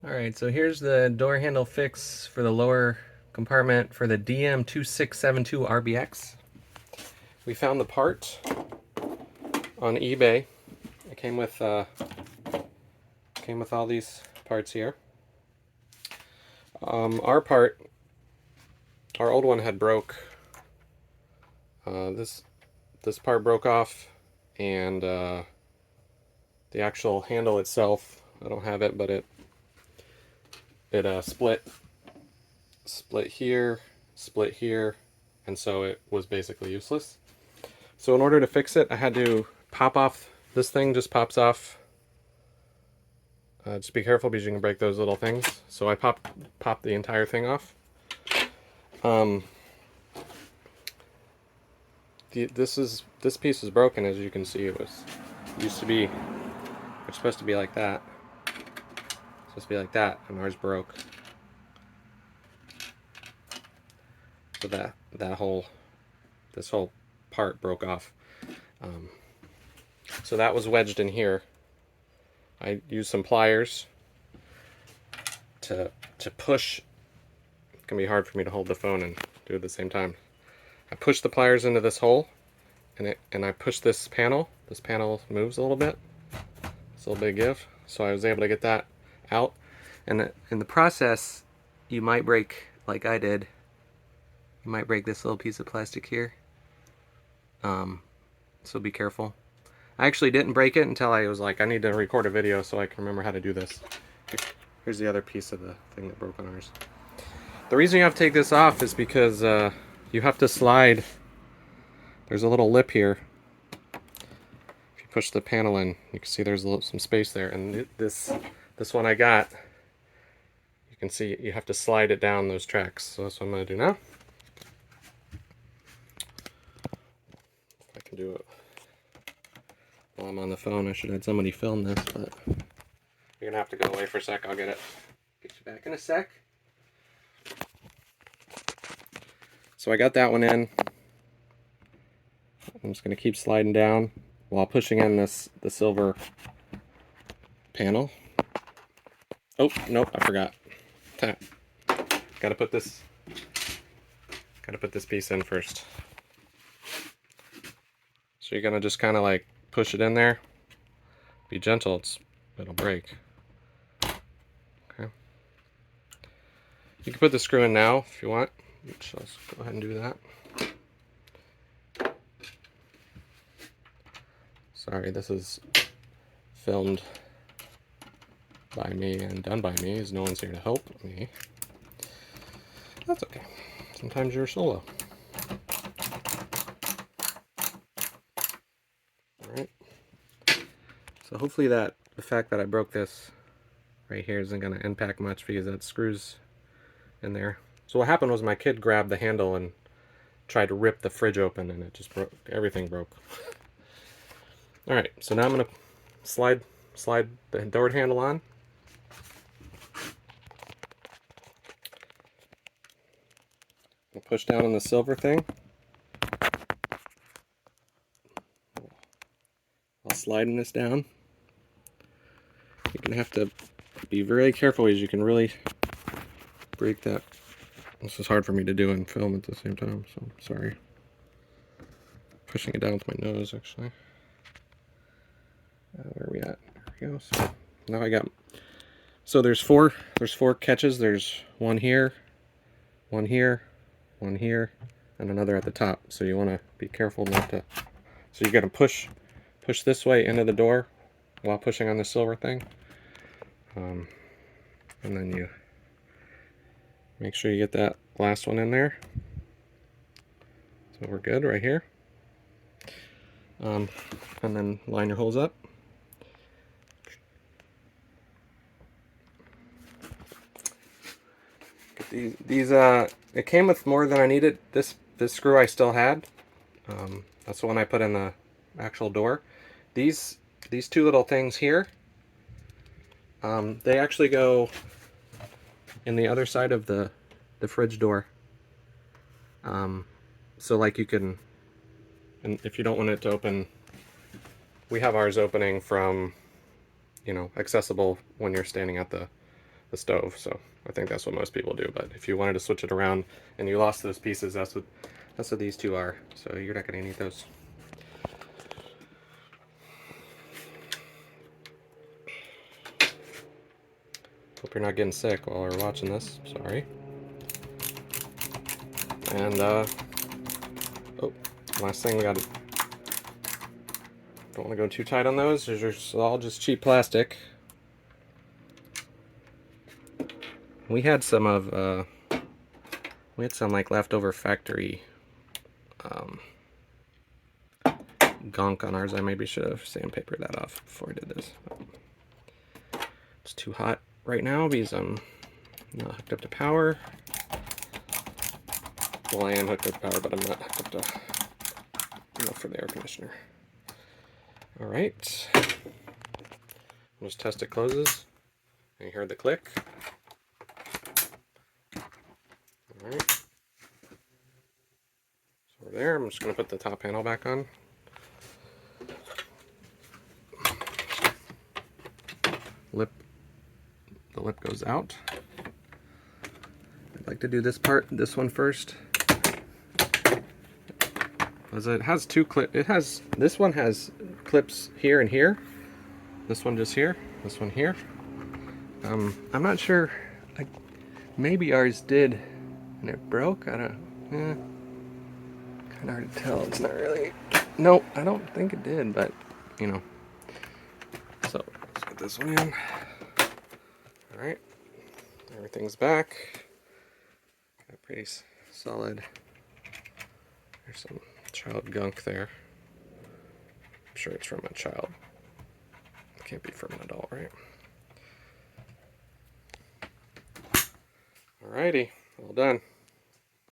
Alright, so here's the door handle fix for the lower compartment for the DM2672 RBX. We found the part on eBay. It came with all these parts here. Our old one had broke. This part broke off, and the actual handle itself, I don't have it, but it split here, and so it was basically useless. So in order to fix it, I had to pop off this thing. Just pops off. Just be careful because you can break those little things. So I popped the entire thing off. This piece is broken, as you can see. It's supposed to be like that. It's supposed to be like that, and ours broke. So this whole part broke off. So that was wedged in here. I used some pliers to push. It can be hard for me to hold the phone and do it at the same time. I pushed the pliers into this hole, and I pushed this panel. This panel moves a little bit. It's a little bit of give, so I was able to get that out. And in the process, you might break, like I did, you might break this little piece of plastic here. So be careful. I actually didn't break it until I was like, I need to record a video so I can remember how to do this. Here's the other piece of the thing that broke on ours. The reason you have to take this off is because you have to slide. There's a little lip here. If you push the panel in, you can see there's some space there. And this one I got, you can see you have to slide it down those tracks. So that's what I'm going to do now. If I can do it while I'm on the phone. I should have had somebody film this, but you're going to have to go away for a sec. I'll get you back in a sec. So I got that one in. I'm just going to keep sliding down while pushing in the silver panel. Oh, nope, I forgot. Gotta put this piece in first. So you're gonna just kind of like push it in there. Be gentle, it'll break. Okay. You can put the screw in now if you want. So let's go ahead and do that. Sorry, this is filmed by me and done by me, as no one's here to help me. That's okay. Sometimes you're solo. Alright. So hopefully the fact that I broke this right here isn't going to impact much because that screws in there. So what happened was my kid grabbed the handle and tried to rip the fridge open, and it just broke. Everything broke. Alright, so now I'm going to slide the door handle on. I'll push down on the silver thing. While sliding this down. You're going to have to be very careful as you can really break that. This is hard for me to do and film at the same time, so I'm sorry. Pushing it down with my nose, actually. Where are we at? There we go. So now I got. So there's four catches. There's one here, one here, one here, and another at the top. So you want to be careful not to. So you got to push this way into the door while pushing on the silver thing, and then you make sure you get that last one in there. So we're good right here. And then line your holes up. These it came with more than I needed. This screw I still had. That's the one I put in the actual door. These two little things here, they actually go in the other side of the fridge door. So like you can, and if you don't want it to open, we have ours opening from, accessible when you're standing at the the stove. So I think that's what most people do. But if you wanted to switch it around and you lost those pieces, that's what these two are. So you're not going to need those. Hope you're not getting sick while we're watching this. Sorry. And oh, last thing we got to. Don't want to go too tight on those. These are all just cheap plastic. We had some of like leftover factory gunk on ours. I maybe should have sandpapered that off before I did this. It's too hot right now because I'm not hooked up to power. Well, I am hooked up to power, but I'm not hooked up to enough for the air conditioner. All right. Let's test it closes. And you heard the click. All right. So we're there. I'm just going to put the top panel back on. The lip goes out. I'd like to do this one first. Because it has two clips. This one has clips here and here. This one just here. This one here. I'm not sure. Maybe ours did and it broke. I don't. Kind of hard to tell. It's not really. No, I don't think it did, but you know. So let's get this one in. All right, everything's back. Got pretty solid. There's some child gunk there. I'm sure it's from a child. It can't be from an adult, right? Alrighty, all done.